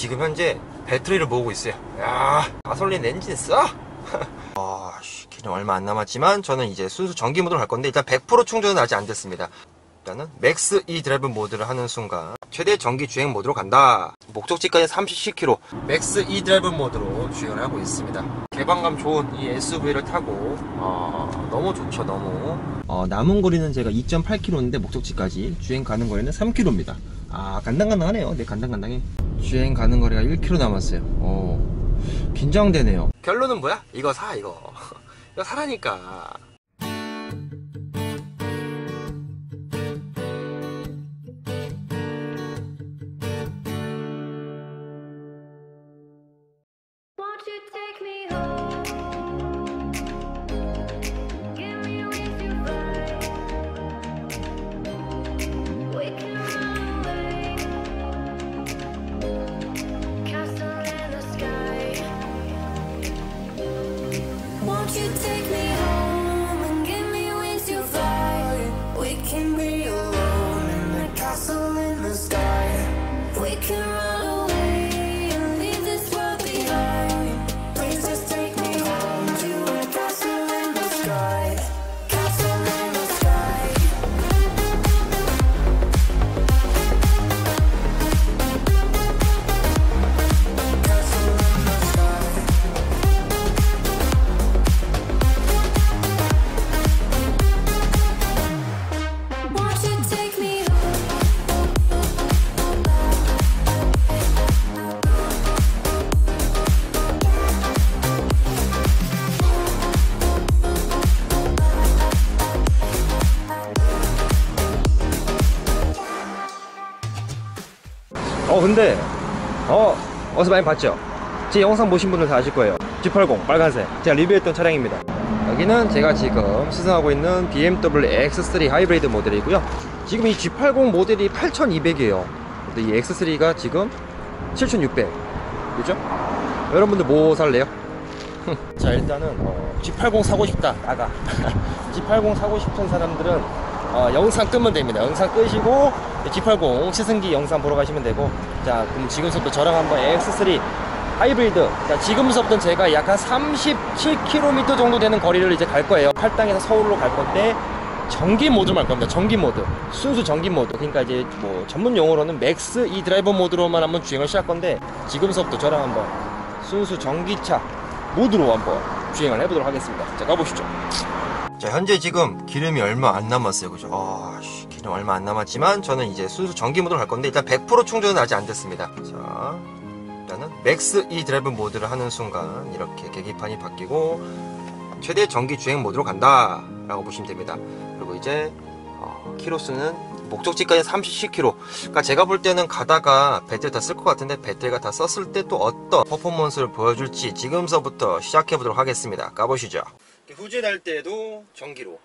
지금 현재 배터리를 모으고 있어요. 야, 가솔린 엔진 써? 기름 얼마 안 남았지만 저는 이제 순수 전기 모드로 갈 건데, 일단 100% 충전은 아직 안 됐습니다. 일단은 맥스 E 드라이브 모드를 하는 순간 최대 전기 주행 모드로 간다. 목적지까지 30km 맥스 E 드라이브 모드로 주행을 하고 있습니다. 개방감 좋은 이 SUV를 타고 너무 좋죠. 너무 남은 거리는 제가 2.8km인데 목적지까지 주행 가는 거리는 3km입니다. 간당간당하네요. 네, 간당간당해. 주행 가는 거리가 1km 남았어요. 긴장되네요. 결론은 뭐야? 이거 사. 이거 사라니까. 근데 어디서 많이 봤죠? 제 영상 보신 분들 다 아실 거예요. G80 빨간색 제가 리뷰했던 차량입니다. 여기는 제가 지금 시승하고 있는 BMW X3 하이브리드 모델이고요. 지금 이 G80 모델이 8200이에요 근데 이 X3가 지금 7600. 그죠? 여러분들 뭐 살래요? 자, 일단은 G80 사고 싶다 나가. G80 사고 싶은 사람들은 영상 끄면 됩니다. 영상 끄시고 G80 시승기 영상 보러 가시면 되고, 자, 그럼 지금부터 저랑 한번 X3 하이브리드, 자, 지금부터 제가 약 한 37km 정도 되는 거리를 이제 갈 거예요. 팔당에서 서울로 갈 건데 전기 모드로 갈 겁니다. 전기 모드, 순수 전기 모드. 그러니까 이제 뭐 전문 용어로는 맥스 E 드라이버 모드로만 한번 주행을 시작할 건데, 지금부터 저랑 한번 순수 전기차 모드로 한번 주행을 해보도록 하겠습니다. 자, 가보시죠. 자, 현재 지금 기름이 얼마 안 남았어요. 그죠? 기름 얼마 안 남았지만 저는 이제 순수 전기 모드로 갈 건데, 일단 100% 충전은 아직 안 됐습니다. 자, 일단은 맥스 E 드라이브 모드를 하는 순간 이렇게 계기판이 바뀌고 최대 전기 주행 모드로 간다 라고 보시면 됩니다. 그리고 이제 키로수는 목적지까지 30km. 그러니까 제가 볼 때는 가다가 배터리 다 쓸 것 같은데, 배터리가 다 썼을 때 또 어떤 퍼포먼스를 보여줄지 지금서부터 시작해 보도록 하겠습니다. 가보시죠. 후진할 때도 전기로,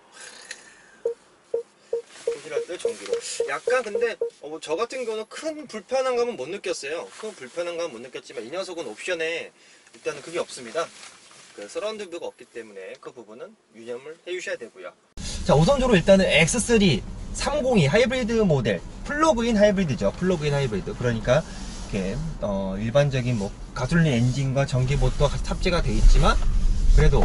후진할 때 전기로. 약간 근데 저 같은 경우는 큰 불편함감은 못 느꼈어요. 큰 불편함감은 못 느꼈지만 이 녀석은 옵션에 일단은 그게 없습니다. 그 서라운드 뷰가 없기 때문에 그 부분은 유념을 해주셔야 되고요. 자, 우선적으로 일단은 X3 302 하이브리드 모델, 플러그인 하이브리드죠. 플러그인 하이브리드. 그러니까 이렇게 일반적인 뭐 가솔린 엔진과 전기 모터가 탑재가 되어 있지만 그래도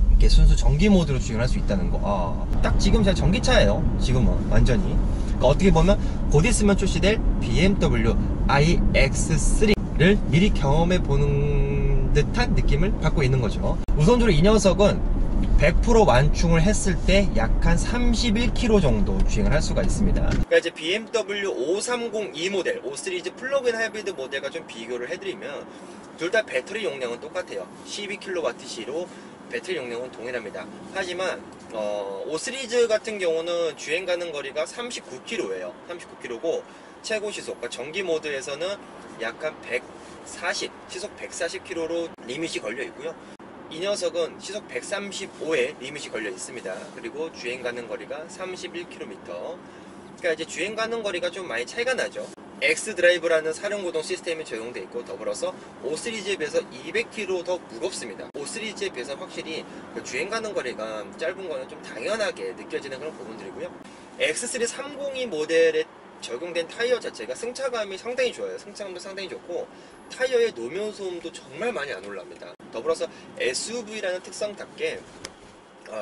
이렇게 순수 전기 모드로 주행할 수 있다는 거. 딱 지금 제가 전기차예요. 지금은 완전히. 그러니까 어떻게 보면 곧 있으면 출시될 BMW iX3를 미리 경험해 보는 듯한 느낌을 받고 있는 거죠. 우선적으로 이 녀석은 100% 완충을 했을 때 약 한 31km 정도 주행을 할 수가 있습니다. 그러니까 이제 BMW 530e 모델, 5 시리즈 플러그인 하이브리드 모델과 좀 비교를 해드리면 둘 다 배터리 용량은 똑같아요. 12kWh로 배터리 용량은 동일합니다. 하지만 5 시리즈 같은 경우는 주행 가는 거리가 39km예요. 39km고 최고 시속, 그러니까 전기 모드에서는 약 한 140, 시속 140km로 리밋이 걸려 있고요. 이 녀석은 시속 135에 리밋이 걸려 있습니다. 그리고 주행 가는 거리가 31km. 그러니까 이제 주행 가는 거리가 좀 많이 차이가 나죠. X 드라이브라는 사륜구동 시스템이 적용되어 있고, 더불어서 5 시리즈에 비해서 200km 더 무겁습니다. 5 시리즈에 비해서 확실히 그 주행 가는 거리가 짧은 거는 좀 당연하게 느껴지는 그런 부분들이고요. X3 302 모델의 적용된 타이어 자체가 승차감이 상당히 좋아요. 승차감도 상당히 좋고 타이어의 노면 소음도 정말 많이 안 올라옵니다. 더불어서 SUV라는 특성답게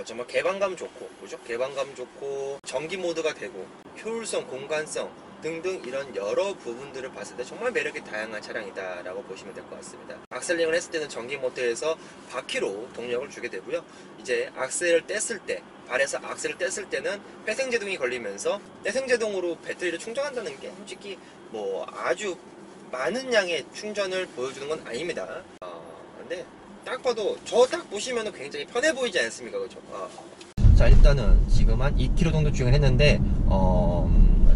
정말 개방감 좋고, 그죠? 개방감 좋고 전기 모드가 되고 효율성, 공간성 등등 이런 여러 부분들을 봤을 때 정말 매력이 다양한 차량이다 라고 보시면 될 것 같습니다. 악셀링을 했을 때는 전기 모드에서 바퀴로 동력을 주게 되고요. 이제 악셀을 뗐을 때, 발에서 악셀을 뗐을 때는 회생제동이 걸리면서 회생제동으로 배터리를 충전한다는 게 솔직히 뭐 아주 많은 양의 충전을 보여주는 건 아닙니다. 근데 딱 봐도 저 딱 보시면 굉장히 편해 보이지 않습니까? 그죠? 자, 일단은 지금 한 2km 정도 주행을 했는데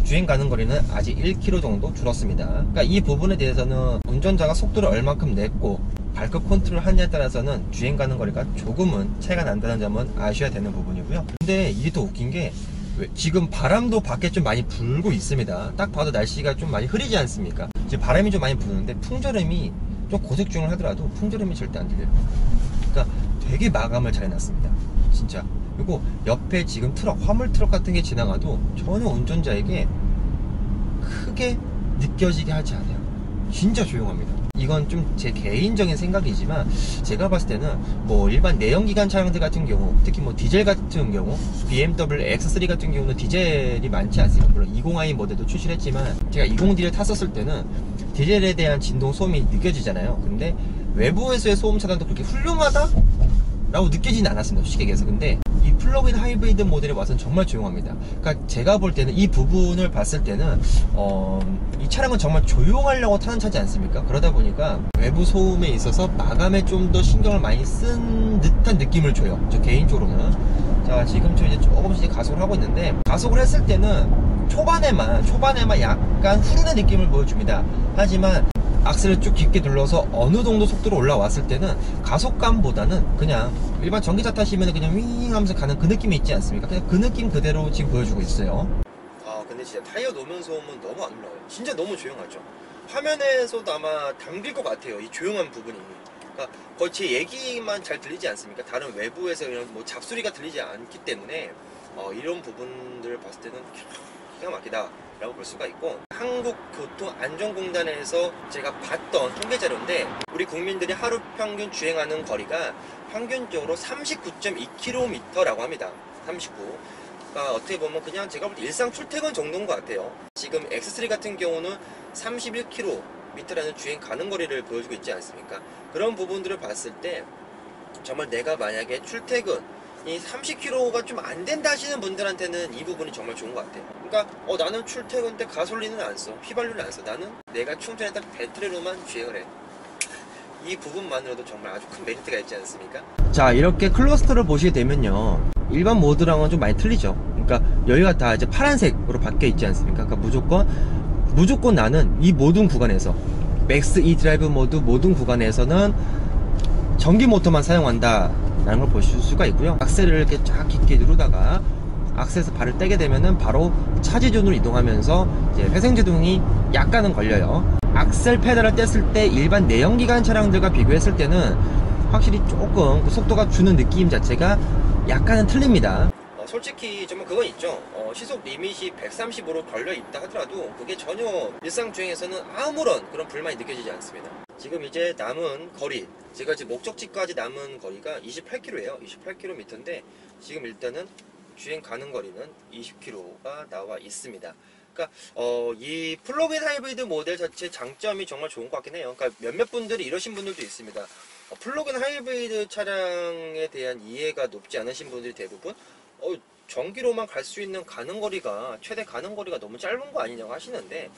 주행 가는 거리는 아직 1km 정도 줄었습니다. 그러니까 이 부분에 대해서는 운전자가 속도를 얼만큼 냈고 발급 컨트롤 하냐에 따라서는 주행 가는 거리가 조금은 차이가 난다는 점은 아셔야 되는 부분이고요. 근데 이게 더 웃긴 게 지금 바람도 밖에 좀 많이 불고 있습니다. 딱 봐도 날씨가 좀 많이 흐리지 않습니까? 지금 바람이 좀 많이 부는데 풍절음이 좀 고속주행을 하더라도 풍절음이 절대 안 들려요. 그러니까 되게 마감을 잘 해놨습니다. 진짜. 그리고 옆에 지금 트럭, 화물 트럭 같은 게 지나가도 전혀 운전자에게 크게 느껴지게 하지 않아요. 진짜 조용합니다. 이건 좀 제 개인적인 생각이지만 제가 봤을 때는 뭐 일반 내연기관 차량들 같은 경우, 특히 뭐 디젤 같은 경우 BMW X3 같은 경우는 디젤이 많지 않습니다. 물론 20i 모델도 출시를 했지만 제가 20 디젤 탔었을 때는 디젤에 대한 진동 소음이 느껴지잖아요. 근데 외부에서의 소음 차단도 그렇게 훌륭하다? 라고 느끼지는 않았습니다. 솔직히 얘기해서. 근데 이 플러그인 하이브리드 모델에 와서는 정말 조용합니다. 그러니까 제가 볼 때는 이 부분을 봤을 때는 이 차량은 정말 조용하려고 타는 차지 않습니까? 그러다 보니까 외부 소음에 있어서 마감에 좀 더 신경을 많이 쓴 듯한 느낌을 줘요. 저 개인적으로는. 자, 지금 저 이제 조금씩 가속을 하고 있는데 가속을 했을 때는 초반에만 약간 후륜의 느낌을 보여줍니다. 하지만 악셀을 쭉 깊게 눌러서 어느 정도 속도로 올라왔을 때는 가속감보다는 그냥 일반 전기차 타시면 그냥 윙 하면서 가는 그 느낌이 있지 않습니까? 그냥 그 느낌 그대로 지금 보여주고 있어요. 근데 진짜 타이어 노면 소음은 너무 안 올라와요. 진짜 너무 조용하죠. 화면에서도 아마 담길 것 같아요. 이 조용한 부분이. 그러니까 거의 제 얘기만 잘 들리지 않습니까? 다른 외부에서 이런 뭐 잡소리가 들리지 않기 때문에 이런 부분들을 봤을 때는 기가 막히다 라고 볼 수가 있고, 한국교통안전공단에서 제가 봤던 통계 자료인데 우리 국민들이 하루 평균 주행하는 거리가 평균적으로 39.2km라고 합니다. 39. 그러니까 어떻게 보면 그냥 제가 볼 때 일상 출퇴근 정도인 것 같아요. 지금 X3 같은 경우는 31km라는 주행 가는 거리를 보여주고 있지 않습니까? 그런 부분들을 봤을 때 정말 내가 만약에 출퇴근 이 30km가 좀 안 된다 하시는 분들한테는 이 부분이 정말 좋은 것 같아요. 그러니까 나는 출퇴근 때 가솔린을 안 써, 휘발유를 안 써. 나는 내가 충전했다 배터리로만 주행을 해. 이 부분만으로도 정말 아주 큰 메리트가 있지 않습니까? 자, 이렇게 클러스터를 보시게 되면요, 일반 모드랑은 좀 많이 틀리죠. 그러니까 여기가 다 이제 파란색으로 바뀌어 있지 않습니까? 그러니까 무조건 나는 이 모든 구간에서 맥스 E 드라이브 모드 모든 구간에서는 전기 모터만 사용한다 라는 걸 보실 수가 있고요. 악셀을 이렇게 쫙 깊게 누르다가 악셀에서 발을 떼게 되면은 바로 차지존으로 이동하면서 이제 회생제동이 약간은 걸려요. 악셀 페달을 뗐을 때 일반 내연기관 차량들과 비교했을 때는 확실히 조금 그 속도가 주는 느낌 자체가 약간은 틀립니다. 솔직히 정말 그건 있죠. 시속 리밋이 135로 걸려 있다 하더라도 그게 전혀 일상 주행에서는 아무런 그런 불만이 느껴지지 않습니다. 지금 이제 남은 거리, 제가 지금 목적지까지 남은 거리가 28km예요. 28km인데 지금 일단은 주행 가는 거리는 20km가 나와 있습니다. 그러니까 이 플러그인 하이브리드 모델 자체 장점이 정말 좋은 것 같긴 해요. 그러니까 몇몇 분들이 이러신 분들도 있습니다. 플러그인 하이브리드 차량에 대한 이해가 높지 않으신 분들이 대부분 전기로만 갈 수 있는 가는 거리가 최대 가는 거리가 너무 짧은 거 아니냐고 하시는데,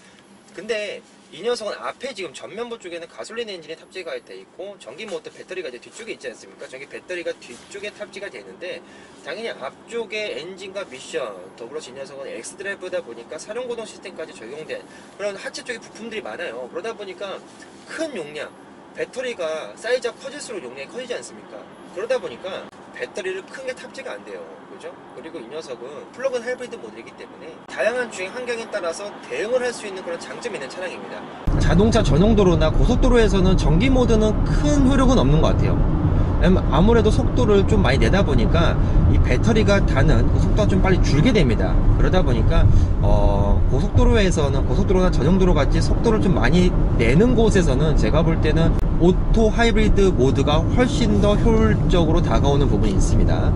근데 이 녀석은 앞에 지금 전면부 쪽에는 가솔린 엔진이 탑재가 돼 있고 전기 모터 배터리가 이제 뒤쪽에 있지 않습니까? 전기 배터리가 뒤쪽에 탑재가 되어 있는데 당연히 앞쪽에 엔진과 미션, 더불어서 이 녀석은 X드라이브다 보니까 사륜구동 시스템까지 적용된 그런 하체 쪽에 부품들이 많아요. 그러다 보니까 큰 용량, 배터리가 사이즈가 커질수록 용량이 커지지 않습니까? 그러다 보니까 배터리를 큰 게 탑재가 안 돼요. 그죠? 그리고 이 녀석은 플러그인 하이브리드 모델이기 때문에 다양한 주행 환경에 따라서 대응을 할 수 있는 그런 장점이 있는 차량입니다. 자동차 전용도로나 고속도로에서는 전기 모드는 큰 효력은 없는 것 같아요. 아무래도 속도를 좀 많이 내다 보니까 이 배터리가 다는 그 속도가 좀 빨리 줄게 됩니다. 그러다 보니까 고속도로나 전용도로 같이 속도를 좀 많이 내는 곳에서는 제가 볼 때는 오토 하이브리드 모드가 훨씬 더 효율적으로 다가오는 부분이 있습니다.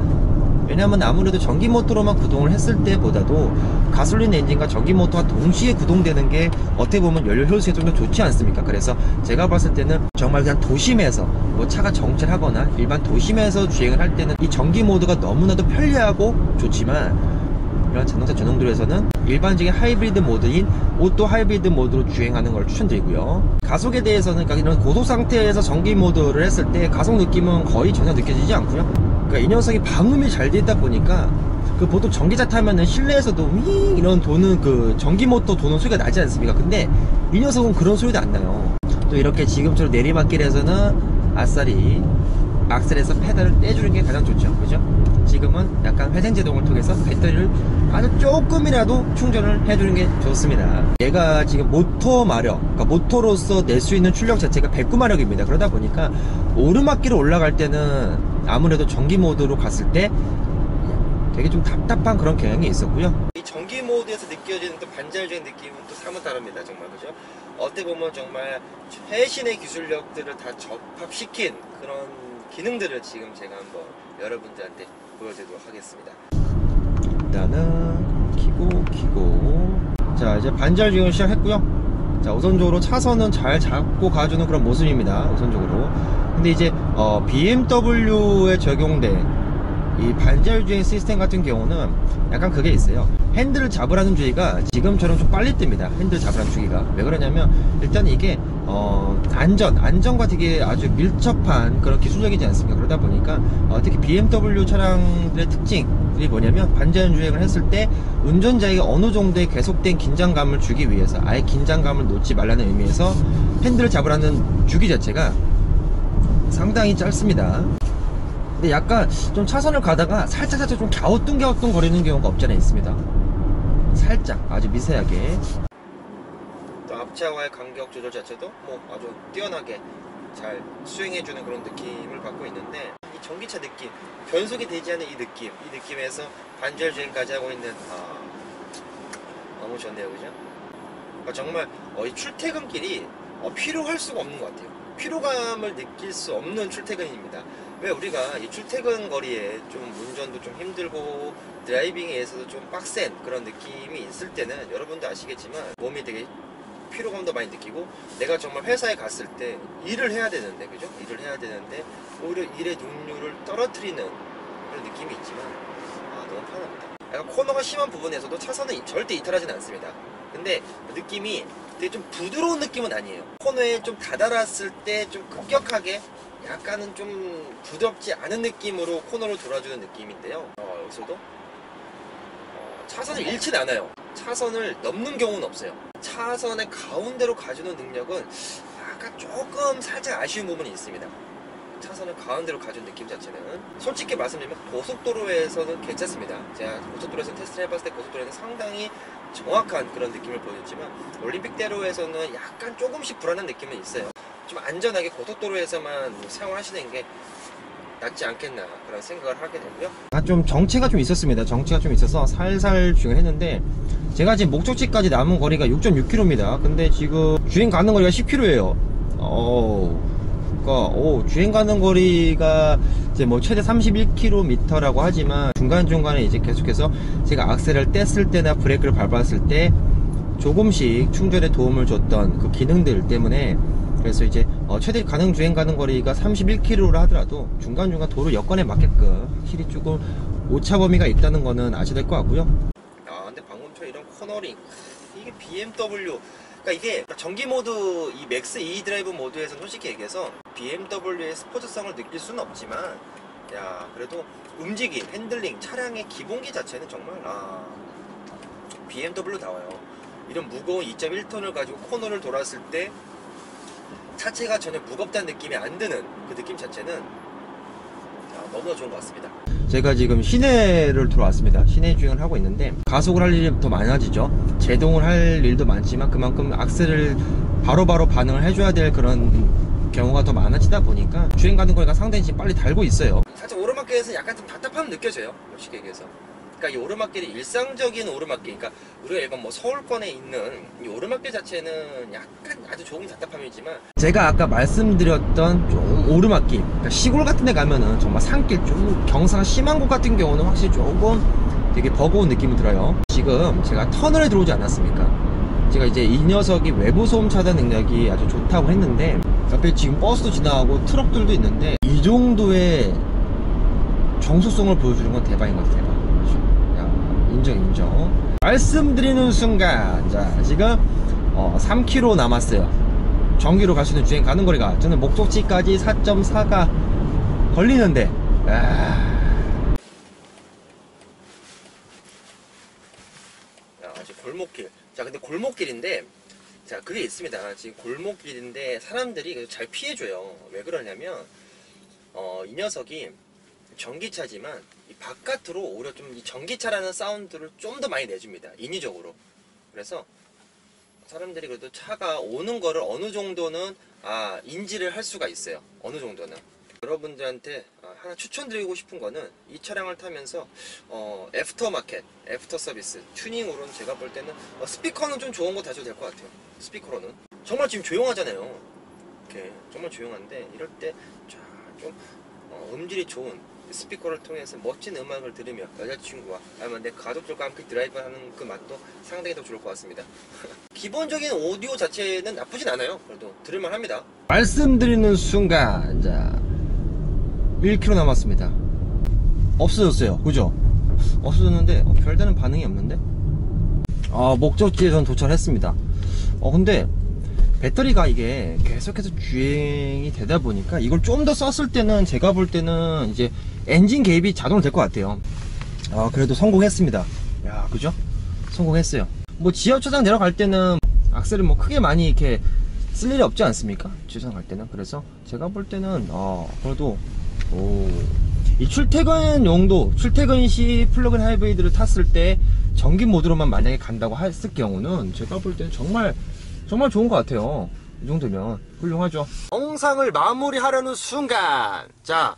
왜냐하면 아무래도 전기 모터로만 구동을 했을 때보다도 가솔린 엔진과 전기 모터가 동시에 구동되는 게 어떻게 보면 연료 효율성이 좀 더 좋지 않습니까? 그래서 제가 봤을 때는 정말 그냥 도심에서 뭐 차가 정체를 하거나 일반 도심에서 주행을 할 때는 이 전기 모드가 너무나도 편리하고 좋지만, 이런 자동차 전용도로에서는 일반적인 하이브리드 모드인 오토 하이브리드 모드로 주행하는 걸 추천드리고요. 가속에 대해서는, 그러니까 이런 고속 상태에서 전기 모드를 했을 때 가속 느낌은 거의 전혀 느껴지지 않고요. 그러니까 이 녀석이 방음이 잘 되어 있다 보니까 그 보통 전기차 타면은 실내에서도 윙 이런 도는 그 전기 모터 도는 소리가 나지 않습니까? 근데 이 녀석은 그런 소리도 안 나요. 또 이렇게 지금처럼 내리막길에서는 아싸리 악셀에서 페달을 떼주는 게 가장 좋죠. 그죠? 지금은 약간 회생 제동을 통해서 배터리를 아주 조금이라도 충전을 해주는 게 좋습니다. 얘가 지금 모터 마력, 그러니까 모터로서 낼 수 있는 출력 자체가 109마력입니다. 그러다 보니까 오르막길을 올라갈 때는 아무래도 전기 모드로 갔을 때 되게 좀 답답한 그런 경향이 있었고요. 이 전기 모드에서 느껴지는 또 반자율적인 느낌은 또 사뭇 다릅니다. 정말. 그죠? 어떻게 보면 정말 최신의 기술력들을 다 접합시킨 그런 기능들을 지금 제가 한번 여러분들한테 보여드리도록 하겠습니다. 일단은 키고 자, 이제 반자율 주행을 시작했고요. 자, 우선적으로 차선은 잘 잡고 가주는 그런 모습입니다. 우선적으로. 근데 이제 BMW에 적용된 이 반자율 주행 시스템 같은 경우는 약간 그게 있어요. 핸들을 잡으라는 주의가 지금처럼 좀 빨리 뜹니다. 핸들 잡으라는 주의가. 왜 그러냐면 일단 이게 안전과 되게 아주 밀접한 그런 기술력이지 않습니까? 그러다 보니까 특히 BMW 차량들의 특징들이 뭐냐면 반자율 주행을 했을 때 운전자에게 어느 정도의 계속된 긴장감을 주기 위해서, 아예 긴장감을 놓지 말라는 의미에서 핸들을 잡으라는 주기 자체가 상당히 짧습니다. 근데 약간 좀 차선을 가다가 살짝 좀 갸우뚱 거리는 경우가 없지 않아 있습니다. 살짝 아주 미세하게. 또 앞차와의 간격 조절 자체도 뭐 아주 뛰어나게 잘 수행해주는 그런 느낌을 받고 있는데, 이 전기차 느낌, 변속이 되지 않은 이 느낌에서 반자율 주행까지 하고 있는 너무 좋네요. 그죠? 정말 이 출퇴근길이 피로할 수가 없는 것 같아요. 피로감을 느낄 수 없는 출퇴근입니다. 왜 우리가 이 출퇴근 거리에 좀 운전도 좀 힘들고 드라이빙에서도 좀 빡센 그런 느낌이 있을 때는 여러분도 아시겠지만 몸이 되게 피로감도 많이 느끼고, 내가 정말 회사에 갔을 때 일을 해야 되는데, 그죠? 일을 해야 되는데 오히려 일의 능률을 떨어뜨리는 그런 느낌이 있지만 너무 편합니다. 약간 코너가 심한 부분에서도 차선은 절대 이탈하지는 않습니다. 근데 느낌이 되게 좀 부드러운 느낌은 아니에요. 코너에 좀 다다랐을 때 좀 급격하게 약간은 좀 부드럽지 않은 느낌으로 코너를 돌아주는 느낌인데요. 여기서도 차선을 잃진 않아요. 차선을 넘는 경우는 없어요. 차선의 가운데로 가주는 능력은 약간 조금 살짝 아쉬운 부분이 있습니다. 차선을 가운데로 가준 느낌 자체는 솔직히 말씀드리면 고속도로에서는 괜찮습니다. 제가 고속도로에서 테스트를 해봤을 때 고속도로에는 상당히 정확한 그런 느낌을 보여줬지만, 올림픽대로에서는 약간 조금씩 불안한 느낌은 있어요. 좀 안전하게 고속도로에서만 사용하시는 게 낫지 않겠나 그런 생각을 하게 되고요. 좀 정체가 좀 있었습니다. 정체가 좀 있어서 살살 주행을 했는데, 제가 지금 목적지까지 남은 거리가 6.6km입니다. 근데 지금 주행 가는 거리가 10km예요. 그러니까 주행 가는 거리가 이제 뭐 최대 31km라고 하지만 중간중간에 이제 계속해서 제가 악셀을 뗐을 때나 브레이크를 밟았을 때 조금씩 충전에 도움을 줬던 그 기능들 때문에, 그래서 이제 최대 가능 주행 가는 거리가 31km라 하더라도 중간중간 도로 여건에 맞게끔 확실히 조금 오차 범위가 있다는 거는 아셔야 될 것 같고요. 근데 방금처럼 이런 코너링, 이게 BMW, 그러니까 이게 전기 모드, 이 맥스 E 드라이브 모드에서 솔직히 얘기해서 BMW의 스포츠성을 느낄 수는 없지만, 그래도 움직임, 핸들링, 차량의 기본기 자체는 정말 BMW 다워요. 이런 무거운 2.1톤을 가지고 코너를 돌았을 때 차체가 전혀 무겁다는 느낌이 안 드는 그 느낌 자체는 너무나 좋은 것 같습니다. 제가 지금 시내를 들어왔습니다. 시내 주행을 하고 있는데 가속을 할 일이 더 많아지죠. 제동을 할 일도 많지만 그만큼 악셀을 바로바로 반응을 해줘야 될 그런 경우가 더 많아지다 보니까 주행 가는 거리가 상당히 지금 빨리 달고 있어요. 살짝 오르막길에서 약간 좀 답답함 느껴져요. 쉽게 얘기해서. 그러니까 이 오르막길이 일상적인 오르막길, 그러니까 우리가 일반 뭐 서울권에 있는 이 오르막길 자체는 약간 아주 조금 답답함이지만, 제가 아까 말씀드렸던 좀 오르막길, 그러니까 시골 같은 데 가면은 정말 산길 좀 경사가 심한 곳 같은 경우는 확실히 조금 되게 버거운 느낌이 들어요. 지금 제가 터널에 들어오지 않았습니까? 제가 이제 이 녀석이 외부 소음 차단 능력이 아주 좋다고 했는데, 옆에 지금 버스도 지나가고 트럭들도 있는데 이 정도의 정수성을 보여주는 건 대박인 것 같아요. 인정. 말씀드리는 순간, 자, 지금 3km 남았어요. 전기로 갈 수 있는 주행 가는 거리가, 저는 목적지까지 4.4가 걸리는데, 지금 골목길. 자, 근데 골목길인데, 자, 그게 있습니다. 지금 골목길인데 사람들이 잘 피해줘요. 왜 그러냐면 이 녀석이 전기차지만 이 바깥으로 오히려 좀 이 전기차라는 사운드를 좀 더 많이 내줍니다. 인위적으로. 그래서 사람들이 그래도 차가 오는 거를 어느 정도는 인지를 할 수가 있어요. 어느 정도는. 여러분들한테 하나 추천드리고 싶은 거는, 이 차량을 타면서 애프터마켓, 애프터 서비스 튜닝으로는 제가 볼 때는 스피커는 좀 좋은 거 다셔도 될 것 같아요. 스피커로는 정말 지금 조용하잖아요. 이렇게 정말 조용한데, 이럴 때 좀 음질이 좋은 스피커를 통해서 멋진 음악을 들으며 여자친구와 아니면 내 가족들과 함께 드라이브하는 그 맛도 상당히 더 좋을 것 같습니다. 기본적인 오디오 자체는 나쁘진 않아요. 그래도 들을만 합니다. 말씀드리는 순간, 자, 1km 남았습니다. 없어졌어요. 그죠? 없어졌는데 별다른 반응이 없는데? 목적지에 전 도착했습니다. 근데 배터리가 이게 계속해서 주행이 되다 보니까 이걸 좀 더 썼을 때는, 제가 볼 때는 이제 엔진 개입이 자동으로 될 것 같아요. 그래도 성공했습니다. 야, 그죠? 성공했어요. 뭐 지하주차장 내려갈 때는 악셀을 뭐 크게 많이 이렇게 쓸 일이 없지 않습니까? 주차장 갈 때는. 그래서 제가 볼 때는 그래도 이 출퇴근 용도, 출퇴근 시 플러그인 하이브리드를 탔을 때 전기 모드로만 만약에 간다고 했을 경우는 제가 볼 때는 정말 좋은 것 같아요. 이 정도면 훌륭하죠. 영상을 마무리하려는 순간, 자,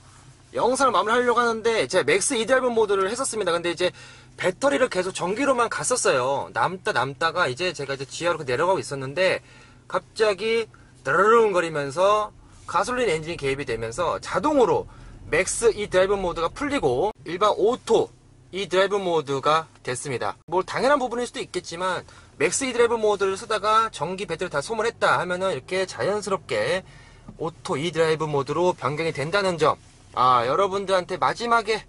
영상을 마무리하려고 하는데 제가 맥스 eDrive 모드를 했었습니다. 근데 이제 배터리를 계속 전기로만 갔었어요. 남다가 이제 제가 이제 지하로 내려가고 있었는데 갑자기 드르릉 거리면서 가솔린 엔진이 개입이 되면서 자동으로 맥스 eDrive 모드가 풀리고 일반 오토 eDrive 모드가 됐습니다. 뭐 당연한 부분일 수도 있겠지만, 맥스 eDrive 모드를 쓰다가 전기 배터리 다 소모했다 하면은 이렇게 자연스럽게 오토 eDrive 모드로 변경이 된다는 점, 여러분들한테 마지막에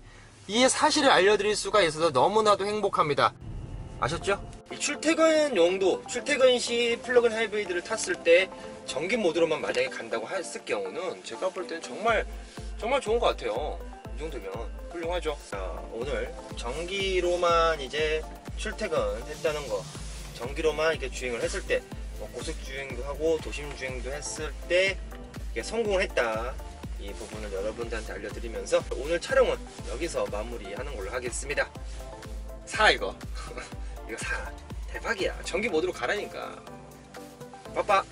이 사실을 알려드릴 수가 있어서 너무나도 행복합니다. 아셨죠? 출퇴근 용도, 출퇴근 시 플러그인 하이브리드를 탔을 때 전기 모드로만 만약에 간다고 했을 경우는 제가 볼 때는 정말 좋은 것 같아요. 이 정도면 훌륭하죠. 자, 오늘 전기로만 이제 출퇴근했다는 거, 전기로만 이렇게 주행을 했을 때, 고속 주행도 하고 도심 주행도 했을 때 이게 성공을 했다, 이 부분을 여러분들한테 알려드리면서 오늘 촬영은 여기서 마무리하는 걸로 하겠습니다. 이거 이거 대박이야. 전기 모드로 가라니까. 빠빠.